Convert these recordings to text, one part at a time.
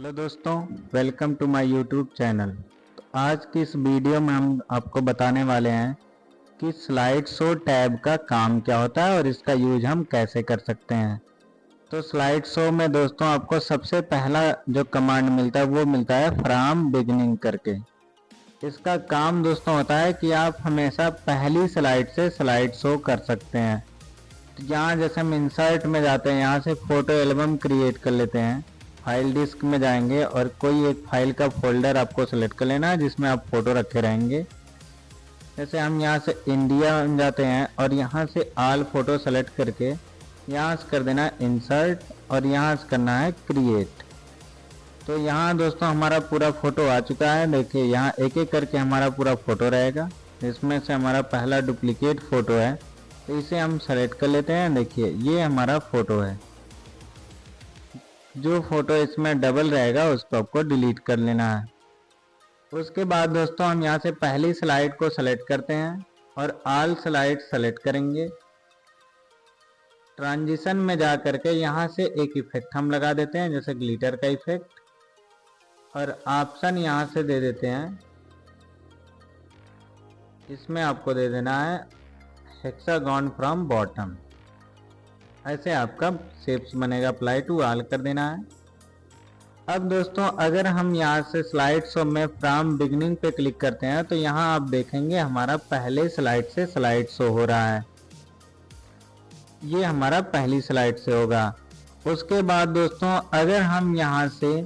Hello दोस्तों, welcome to my YouTube channel. तो आज की इस वीडियो में हम आपको बताने वाले हैं कि स्लाइड शो टैब का काम क्या होता है और इसका यूज हम कैसे कर सकते हैं। तो स्लाइड शो में दोस्तों आपको सबसे पहला जो कमांड मिलता है वो मिलता है फ्रॉम बिगिनिंग करके। इसका काम दोस्तों होता है कि आप हमेशा पहली स्लाइड से स्लाइड शो कर सकते हैं। तो यहाँ जैसे हम इंसर्ट में जाते हैं, यहाँ से फोटो एल्बम क्रिएट कर लेते हैं। फाइल डिस्क में जाएंगे और कोई एक फाइल का फोल्डर आपको सेलेक्ट कर लेना है जिसमें आप फोटो रखे रहेंगे। जैसे हम यहाँ से इंडिया में जाते हैं और यहाँ से ऑल फोटो सेलेक्ट करके यहाँ से कर देना है इंसर्ट और यहाँ से करना है क्रिएट। तो यहाँ दोस्तों हमारा पूरा फोटो आ चुका है। देखिए यहाँ एक एक करके हमारा पूरा फोटो रहेगा। इसमें से हमारा पहला डुप्लीकेट फोटो है तो इसे हम सेलेक्ट कर लेते हैं। देखिए ये हमारा फोटो है। जो फोटो इसमें डबल रहेगा उसको आपको डिलीट कर लेना है। उसके बाद दोस्तों हम यहाँ से पहली स्लाइड को सेलेक्ट करते हैं और ऑल स्लाइड सेलेक्ट करेंगे। ट्रांजिशन में जा करके यहाँ से एक इफेक्ट हम लगा देते हैं, जैसे ग्लिटर का इफेक्ट, और ऑप्शन यहाँ से दे देते हैं। इसमें आपको दे देना है हेक्सागन फ्रॉम बॉटम। ऐसे आपका शेप्स बनेगा। अप्लाई टू ऑल कर देना है। अब दोस्तों अगर हम यहाँ से स्लाइड शो में फ्रॉम बिगिनिंग पे क्लिक करते हैं तो यहाँ आप देखेंगे हमारा पहले स्लाइड से स्लाइड शो हो रहा है। ये हमारा पहली स्लाइड से होगा। उसके बाद दोस्तों अगर हम यहाँ से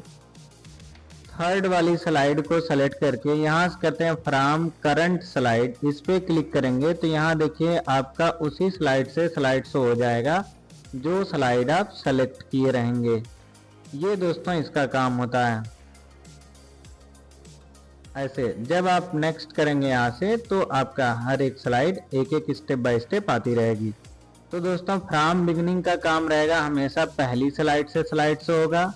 थर्ड वाली स्लाइड को सेलेक्ट करके यहाँ से करते हैं फ्रॉम करंट स्लाइड, इस पे क्लिक करेंगे तो यहाँ देखिए आपका उसी स्लाइड से स्लाइड शो हो जाएगा जो स्लाइड आप सेलेक्ट किए रहेंगे। ये दोस्तों इसका काम होता है। ऐसे जब आप नेक्स्ट करेंगे यहाँ से तो आपका हर एक स्लाइड एक एक स्टेप बाय स्टेप आती रहेगी। तो दोस्तों फ्रॉम बिगिनिंग का काम रहेगा हमेशा पहली स्लाइड से स्लाइड शो होगा।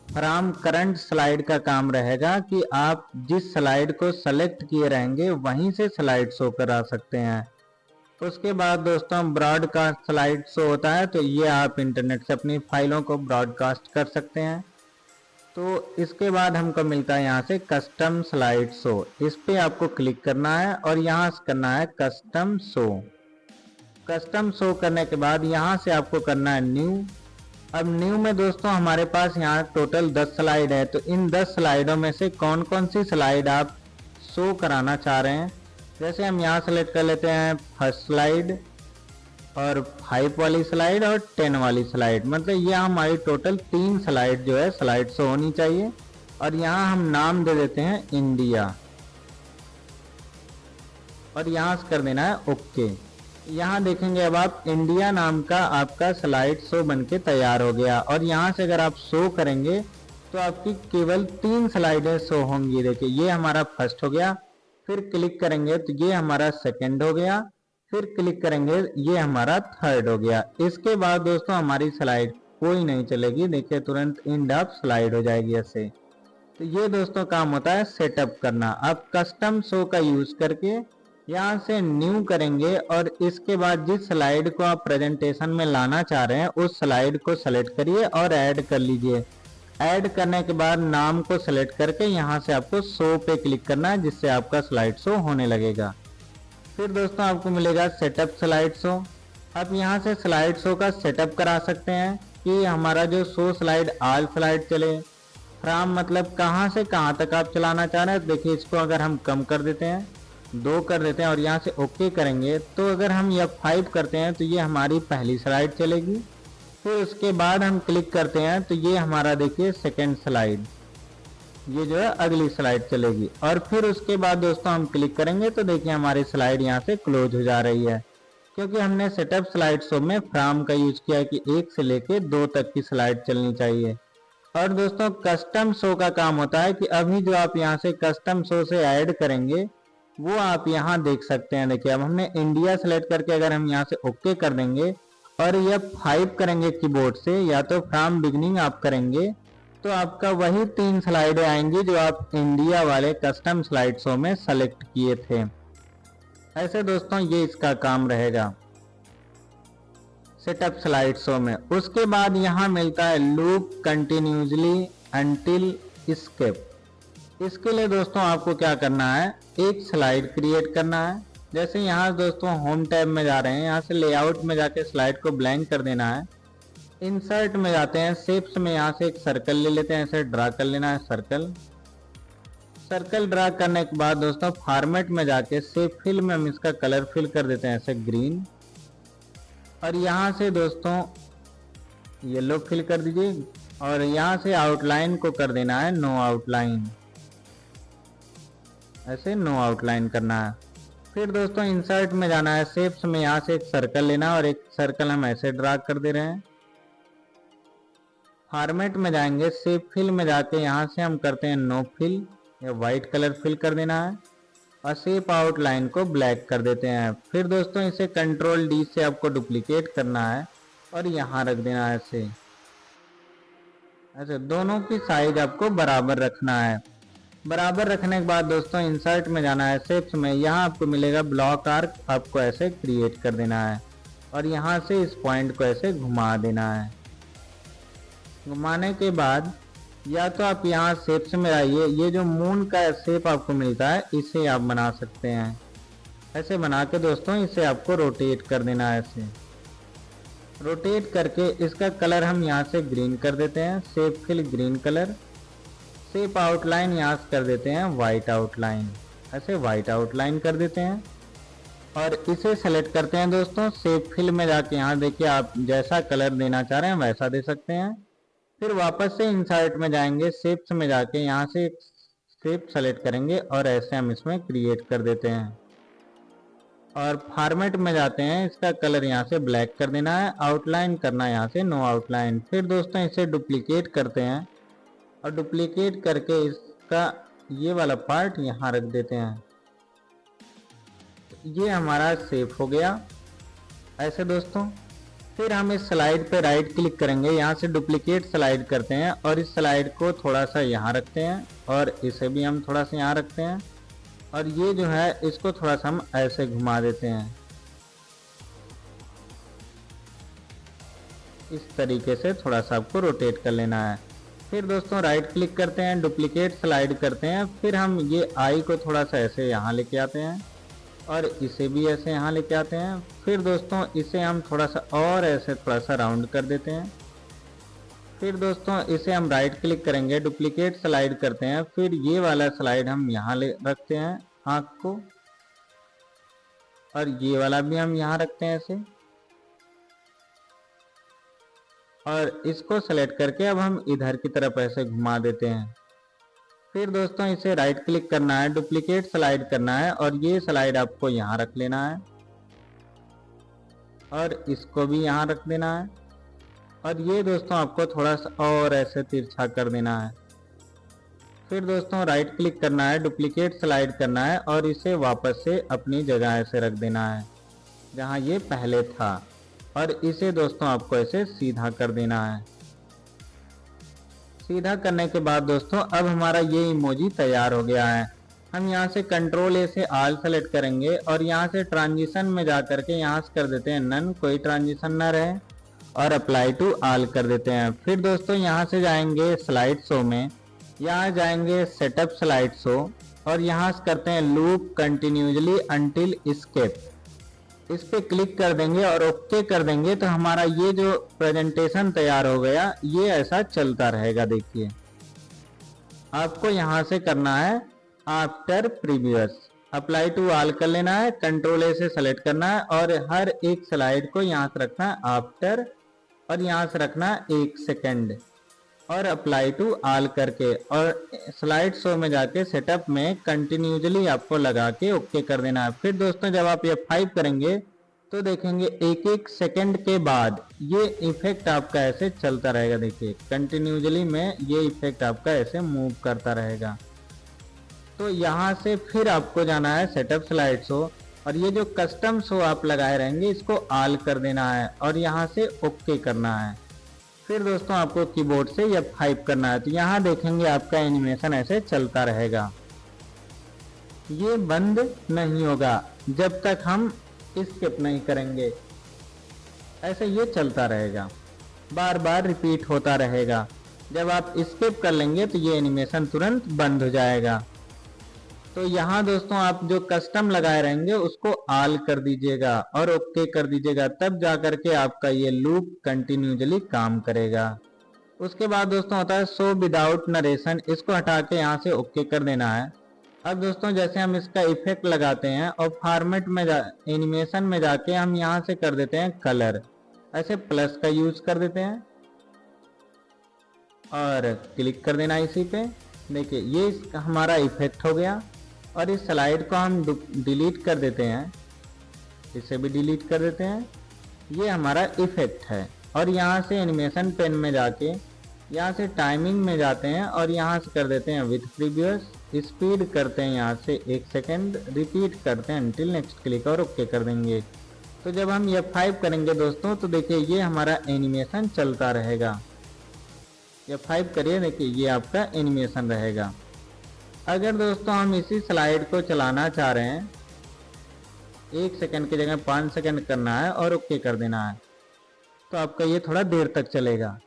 फ्रॉम करंट स्लाइड का काम रहेगा कि आप जिस स्लाइड को सेलेक्ट किए रहेंगे वहीं से स्लाइड शो करा सकते हैं। उसके बाद दोस्तों ब्रॉडकास्ट स्लाइड शो होता है, तो ये आप इंटरनेट से अपनी फाइलों को ब्रॉडकास्ट कर सकते हैं। तो इसके बाद हमको मिलता है यहाँ से कस्टम स्लाइड शो। इस पे आपको क्लिक करना है और यहाँ से करना है कस्टम शो। कस्टम शो करने के बाद यहाँ से आपको करना है न्यू। अब न्यू में दोस्तों हमारे पास यहाँ टोटल 10 स्लाइड है। तो इन 10 स्लाइडों में से कौन कौन सी स्लाइड आप शो कराना चाह रहे हैं। जैसे हम यहाँ सेलेक्ट कर लेते हैं फर्स्ट स्लाइड और 5 वाली स्लाइड और 10 वाली स्लाइड, मतलब ये हमारी टोटल 3 स्लाइड जो है स्लाइड शो होनी चाहिए। और यहाँ हम नाम दे देते हैं इंडिया और यहाँ से कर देना है ओके। यहाँ देखेंगे अब आप इंडिया नाम का आपका स्लाइड शो बनके तैयार हो गया। और यहाँ से अगर आप शो करेंगे तो आपकी केवल 3 स्लाइडें शो होंगी। देखिए ये हमारा फर्स्ट हो गया, फिर क्लिक करेंगे तो ये हमारा सेकंड हो गया, फिर क्लिक करेंगे ये हमारा थर्ड हो गया। इसके बाद दोस्तों हमारी स्लाइड कोई नहीं चलेगी। देखिए तुरंत एंड ऑफ स्लाइड हो जाएगी ऐसे। तो ये दोस्तों काम होता है सेटअप करना। आप कस्टम शो का यूज करके यहाँ से न्यू करेंगे और इसके बाद जिस स्लाइड को आप प्रेजेंटेशन में लाना चाह रहे हैं उस स्लाइड को सेलेक्ट करिए और ऐड कर लीजिए। ऐड करने के बाद नाम को सेलेक्ट करके यहाँ से आपको शो पे क्लिक करना है, जिससे आपका स्लाइड शो होने लगेगा। फिर दोस्तों आपको मिलेगा सेटअप स्लाइड शो। आप यहाँ से स्लाइड शो का सेटअप करा सकते हैं कि हमारा जो शो स्लाइड ऑल स्लाइड चले। फ्रॉम मतलब कहाँ से कहाँ तक आप चलाना चाह रहे हैं। देखिए इसको अगर हम कम कर देते हैं, 2 कर देते हैं और यहाँ से ओके करेंगे तो अगर हम F5 करते हैं तो ये हमारी पहली स्लाइड चलेगी। फिर उसके बाद हम क्लिक करते हैं तो ये हमारा देखिए सेकंड स्लाइड, ये जो है अगली स्लाइड चलेगी। और फिर उसके बाद दोस्तों हम क्लिक करेंगे तो देखिए हमारी स्लाइड यहाँ से क्लोज हो जा रही है, क्योंकि हमने सेटअप स्लाइड शो में फ्रॉम का यूज किया है कि 1 से लेके 2 तक की स्लाइड चलनी चाहिए। और दोस्तों कस्टम शो का काम होता है कि अभी जो आप यहाँ से कस्टम शो से ऐड करेंगे वो आप यहाँ देख सकते हैं। देखिए अब हमने इंडिया सेलेक्ट करके अगर हम यहाँ से ओके कर देंगे और F5 करेंगे कीबोर्ड से या तो फ्रॉम बिगिनिंग आप करेंगे तो आपका वही 3 स्लाइडें आएंगी जो आप इंडिया वाले कस्टम स्लाइड शो में सेलेक्ट किए थे। ऐसे दोस्तों ये इसका काम रहेगा सेटअप स्लाइड शो में। उसके बाद यहाँ मिलता है लूप कंटिन्यूसली until स्केप। इसके लिए दोस्तों आपको क्या करना है, एक स्लाइड क्रिएट करना है। जैसे यहाँ दोस्तों होम टैब में जा रहे हैं, यहाँ से लेआउट में जाके स्लाइड को ब्लैंक कर देना है। इंसर्ट में जाते हैं, शेप्स में यहाँ से एक सर्कल ले लेते हैं, ऐसे ड्रा कर लेना है सर्कल। सर्कल ड्रा करने के बाद दोस्तों फॉर्मेट में जाके शेप फिल में हम इसका कलर फिल कर देते हैं ऐसे ग्रीन। और यहाँ से दोस्तों येलो फिल कर दीजिए और यहाँ से आउटलाइन को कर देना है नो आउटलाइन, ऐसे नो आउटलाइन करना है। फिर दोस्तों इंसर्ट में जाना है, शेप्स में यहाँ से एक सर्कल लेना और एक सर्कल हम ऐसे ड्रा कर दे रहे हैं। फॉर्मेट में जाएंगे, शेप फिल में जाके यहाँ से हम करते हैं नो फिल, या वाइट कलर फिल कर देना है और शेप आउटलाइन को ब्लैक कर देते हैं। फिर दोस्तों इसे कंट्रोल डी से आपको डुप्लीकेट करना है और यहाँ रख देना है ऐसे। ऐसे दोनों की साइज आपको बराबर रखना है। बराबर रखने के बाद दोस्तों इंसर्ट में जाना है, शेप्स में यहाँ आपको मिलेगा ब्लॉक आर्क, आपको ऐसे क्रिएट कर देना है और यहाँ से इस पॉइंट को ऐसे घुमा देना है। घुमाने के बाद या तो आप यहाँ शेप्स में आइए, ये जो मून का शेप आपको मिलता है इसे आप बना सकते हैं। ऐसे बना के दोस्तों इसे आपको रोटेट कर देना है। ऐसे रोटेट करके इसका कलर हम यहाँ से ग्रीन कर देते हैं, shape fill green colour. Shape outline यहाँ से कर देते हैं वाइट आउटलाइन, ऐसे वाइट आउटलाइन कर देते हैं और इसे सेलेक्ट करते हैं दोस्तों। शेप फिल में जाके यहाँ देखिए आप जैसा कलर देना चाह रहे हैं वैसा दे सकते हैं। फिर वापस से इंसर्ट में जाएंगे, शेप्स में जाके यहाँ से एक शेप सेलेक्ट करेंगे और ऐसे हम इसमें क्रिएट कर देते हैं। और फॉर्मेट में जाते हैं, इसका कलर यहाँ से ब्लैक कर देना है, आउटलाइन करना है यहाँ से नो आउटलाइन। फिर दोस्तों इसे डुप्लीकेट करते हैं और डुप्लीकेट करके इसका ये वाला पार्ट यहाँ रख देते हैं। ये हमारा शेप हो गया ऐसे दोस्तों। फिर हम इस स्लाइड पे राइट क्लिक करेंगे, यहाँ से डुप्लीकेट स्लाइड करते हैं और इस स्लाइड को थोड़ा सा यहाँ रखते हैं और इसे भी हम थोड़ा सा यहाँ रखते हैं और ये जो है इसको थोड़ा सा हम ऐसे घुमा देते हैं। इस तरीके से थोड़ा सा आपको रोटेट कर लेना है। फिर दोस्तों राइट क्लिक करते हैं, डुप्लीकेट स्लाइड करते हैं। फिर हम ये आई को थोड़ा सा ऐसे यहाँ लेके आते हैं और इसे भी ऐसे यहाँ लेके आते हैं। फिर दोस्तों इसे हम थोड़ा सा और ऐसे थोड़ा सा राउंड कर देते हैं। फिर दोस्तों इसे हम राइट क्लिक करेंगे, डुप्लीकेट स्लाइड करते हैं। फिर ये वाला स्लाइड हम यहाँ ले रखते हैं आँख को और ये वाला भी हम यहाँ रखते हैं ऐसे और इसको सेलेक्ट करके अब हम इधर की तरफ ऐसे घुमा देते हैं। फिर दोस्तों इसे राइट क्लिक करना है, डुप्लीकेट स्लाइड करना है और ये स्लाइड आपको यहाँ रख लेना है और इसको भी यहाँ रख देना है और ये दोस्तों आपको थोड़ा सा और ऐसे तिरछा कर देना है। फिर दोस्तों राइट क्लिक करना है, डुप्लीकेट स्लाइड करना है और इसे वापस से अपनी जगह ऐसे रख देना है जहाँ ये पहले था और इसे दोस्तों आपको ऐसे सीधा कर देना है। सीधा करने के बाद दोस्तों अब हमारा ये इमोजी तैयार हो गया है। हम यहाँ से कंट्रोल ए से ऑल सेलेक्ट करेंगे और यहाँ से ट्रांजिशन में जा करके यहाँ से कर देते हैं नन, कोई ट्रांजिशन ना रहे और अप्लाई टू ऑल कर देते हैं। फिर दोस्तों यहाँ से जाएंगे स्लाइड शो में, यहाँ जाएंगे सेटअप स्लाइड शो और यहाँ से करते हैं लूप कंटिन्यूसली अंटिल स्केप। इस पे क्लिक कर देंगे और ओके कर देंगे तो हमारा ये जो प्रेजेंटेशन तैयार हो गया ये ऐसा चलता रहेगा। देखिए आपको यहाँ से करना है after previous, apply to all कर लेना है, कंट्रोल ए से सेलेक्ट करना है और हर एक स्लाइड को यहाँ से रखना है आफ्टर और यहाँ से रखना 1 सेकेंड और अप्लाई टू ऑल करके और स्लाइड शो में जाके सेटअप में कंटिन्यूसली आपको लगा के ओके कर देना है। फिर दोस्तों जब आप F5 करेंगे तो देखेंगे 1-1 सेकंड के बाद ये इफेक्ट आपका ऐसे चलता रहेगा। देखिए कंटिन्यूसली में ये इफेक्ट आपका ऐसे मूव करता रहेगा। तो यहाँ से फिर आपको जाना है सेटअप स्लाइड शो और ये जो कस्टम शो आप लगाए रहेंगे इसको ऑल कर देना है और यहाँ से ओके करना है। फिर दोस्तों आपको कीबोर्ड से F5 करना है तो यहाँ देखेंगे आपका एनिमेशन ऐसे चलता रहेगा। ये बंद नहीं होगा जब तक हम स्किप नहीं करेंगे, ऐसे ये चलता रहेगा, बार बार रिपीट होता रहेगा। जब आप स्किप कर लेंगे तो ये एनिमेशन तुरंत बंद हो जाएगा। तो यहाँ दोस्तों आप जो कस्टम लगाए रहेंगे उसको ऑल कर दीजिएगा और ओके कर दीजिएगा, तब जा करके आपका ये लूप कंटिन्यूसली काम करेगा। उसके बाद दोस्तों होता है शो विदाउट नरेशन, इसको हटा के यहाँ से ओके कर देना है। अब दोस्तों जैसे हम इसका इफेक्ट लगाते हैं और फॉर्मेट में एनिमेशन में जाके हम यहाँ से कर देते हैं कलर, ऐसे प्लस का यूज कर देते हैं और क्लिक कर देना इसी पे। देखिए ये हमारा इफेक्ट हो गया और इस स्लाइड को हम डिलीट कर देते हैं, इसे भी डिलीट कर देते हैं। ये हमारा इफेक्ट है और यहाँ से एनिमेशन पेन में जाके यहाँ से टाइमिंग में जाते हैं और यहाँ से कर देते हैं विथ प्रीवियस, स्पीड करते हैं यहाँ से 1 सेकेंड, रिपीट करते हैं अंटिल नेक्स्ट क्लिक और ओके कर देंगे। तो जब हम F5 करेंगे दोस्तों तो देखिए ये हमारा एनिमेशन चलता रहेगा। F5 करिए, देखिए ये आपका एनिमेशन रहेगा। अगर दोस्तों हम इसी स्लाइड को चलाना चाह रहे हैं, 1 सेकंड की जगह 5 सेकंड करना है और ओके कर देना है, तो आपका ये थोड़ा देर तक चलेगा।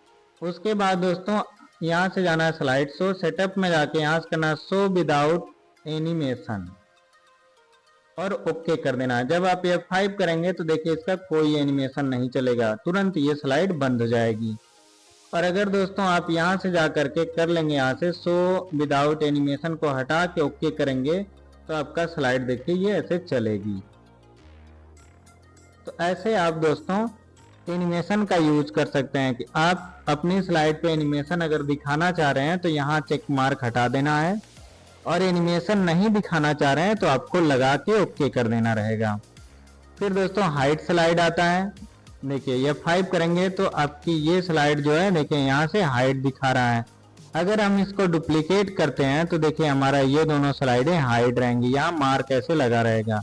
उसके बाद दोस्तों यहाँ से जाना है स्लाइड शो, सेटअप में जाके यहाँ से करना है शो विदाउट एनिमेशन और ओके कर देना है। जब आप F5 करेंगे तो देखिए इसका कोई एनिमेशन नहीं चलेगा, तुरंत ये स्लाइड बंद हो जाएगी। और अगर दोस्तों आप यहाँ से जा करके कर लेंगे, यहाँ से शो विदाउट एनिमेशन को हटा के ओके करेंगे तो आपका स्लाइड देखिए ये ऐसे चलेगी। तो ऐसे आप दोस्तों एनिमेशन का यूज कर सकते हैं कि आप अपनी स्लाइड पे एनिमेशन अगर दिखाना चाह रहे हैं तो यहाँ चेक मार्क हटा देना है और एनिमेशन नहीं दिखाना चाह रहे हैं तो आपको लगा के ओके कर देना रहेगा। फिर दोस्तों हाइड स्लाइड आता है, देखिए F5 करेंगे तो आपकी ये स्लाइड जो है देखिए यहाँ से हाइड दिखा रहा है। अगर हम इसको डुप्लीकेट करते हैं तो देखिए हमारा ये दोनों स्लाइडें हाइड रहेंगी, यहाँ मार्क ऐसे लगा रहेगा।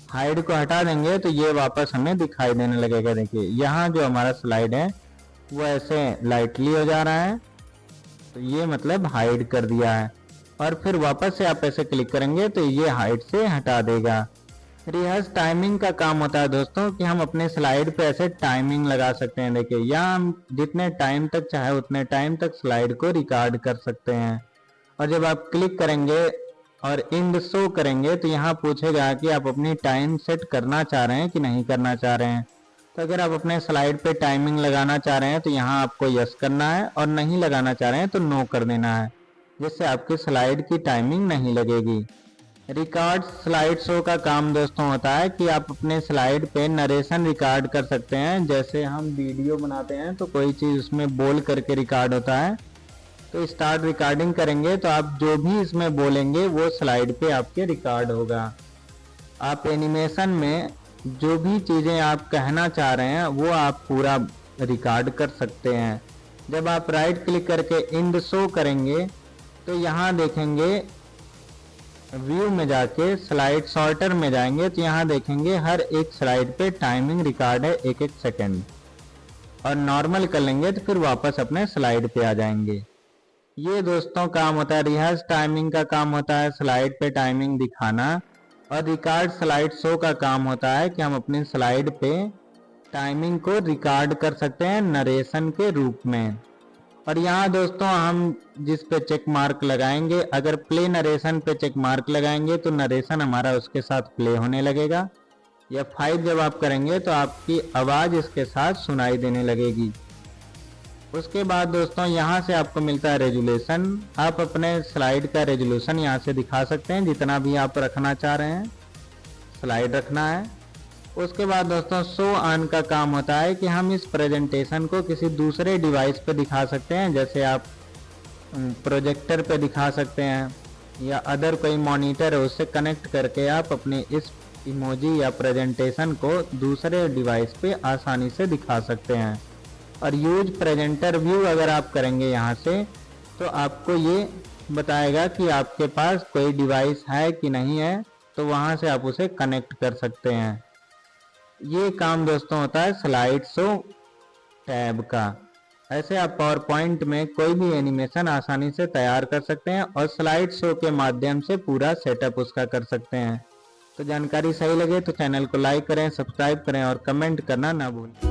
हाइड को हटा देंगे तो ये वापस हमें दिखाई देने लगेगा। देखिए यहाँ जो हमारा स्लाइड है वो ऐसे लाइटली हो जा रहा है, तो ये मतलब हाइड कर दिया है। और फिर वापस से आप ऐसे क्लिक करेंगे तो ये हाइड से हटा देगा। रिहर्स टाइमिंग का काम होता है दोस्तों कि हम अपने स्लाइड पे ऐसे टाइमिंग लगा सकते हैं। देखिए यहाँ हम जितने टाइम तक चाहे उतने टाइम तक स्लाइड को रिकॉर्ड कर सकते हैं। और जब आप क्लिक करेंगे और इंड शो करेंगे तो यहाँ पूछेगा कि आप अपनी टाइम सेट करना चाह रहे हैं कि नहीं करना चाह रहे हैं। तो अगर आप अपने स्लाइड पे टाइमिंग लगाना चाह रहे हैं तो यहाँ आपको यस करना है और नहीं लगाना चाह रहे हैं तो नो कर देना है, जिससे आपकी स्लाइड की टाइमिंग नहीं लगेगी। रिकॉर्ड स्लाइड शो का काम दोस्तों होता है कि आप अपने स्लाइड पे नरेशन रिकॉर्ड कर सकते हैं। जैसे हम वीडियो बनाते हैं तो कोई चीज़ उसमें बोल करके रिकॉर्ड होता है, तो स्टार्ट रिकॉर्डिंग करेंगे तो आप जो भी इसमें बोलेंगे वो स्लाइड पे आपके रिकॉर्ड होगा। आप एनिमेशन में जो भी चीज़ें आप कहना चाह रहे हैं वो आप पूरा रिकॉर्ड कर सकते हैं। जब आप राइट क्लिक करके इंड शो करेंगे तो यहाँ देखेंगे व्यू में जाके स्लाइड सॉर्टर में जाएंगे तो यहाँ देखेंगे हर एक स्लाइड पे टाइमिंग रिकॉर्ड है 1-1 सेकेंड, और नॉर्मल कर लेंगे तो फिर वापस अपने स्लाइड पे आ जाएंगे। ये दोस्तों काम होता है। रिहर्स टाइमिंग का काम होता है स्लाइड पे टाइमिंग दिखाना, और रिकॉर्ड स्लाइड शो का काम होता है कि हम अपनी स्लाइड पे टाइमिंग को रिकॉर्ड कर सकते हैं नरेशन के रूप में। और यहाँ दोस्तों हम जिस पे चेक मार्क लगाएंगे, अगर प्ले नरेशन पे चेक मार्क लगाएंगे तो नरेशन हमारा उसके साथ प्ले होने लगेगा। F5 जब आप करेंगे तो आपकी आवाज़ इसके साथ सुनाई देने लगेगी। उसके बाद दोस्तों यहाँ से आपको मिलता है रेजुलेशन। आप अपने स्लाइड का रेजुलेशन यहाँ से दिखा सकते हैं, जितना भी आप रखना चाह रहे हैं स्लाइड रखना है। उसके बाद दोस्तों शो ऑन का काम होता है कि हम इस प्रेजेंटेशन को किसी दूसरे डिवाइस पे दिखा सकते हैं, जैसे आप प्रोजेक्टर पे दिखा सकते हैं या अदर कोई मॉनिटर है उससे कनेक्ट करके आप अपने इस इमोजी या प्रेजेंटेशन को दूसरे डिवाइस पे आसानी से दिखा सकते हैं। और यूज प्रेजेंटर व्यू अगर आप करेंगे यहाँ से तो आपको ये बताएगा कि आपके पास कोई डिवाइस है कि नहीं है, तो वहाँ से आप उसे कनेक्ट कर सकते हैं। ये काम दोस्तों होता है स्लाइड शो टैब का। ऐसे आप पावर पॉइंट में कोई भी एनिमेशन आसानी से तैयार कर सकते हैं और स्लाइड शो के माध्यम से पूरा सेटअप उसका कर सकते हैं। तो जानकारी सही लगे तो चैनल को लाइक करें, सब्सक्राइब करें और कमेंट करना ना भूलें।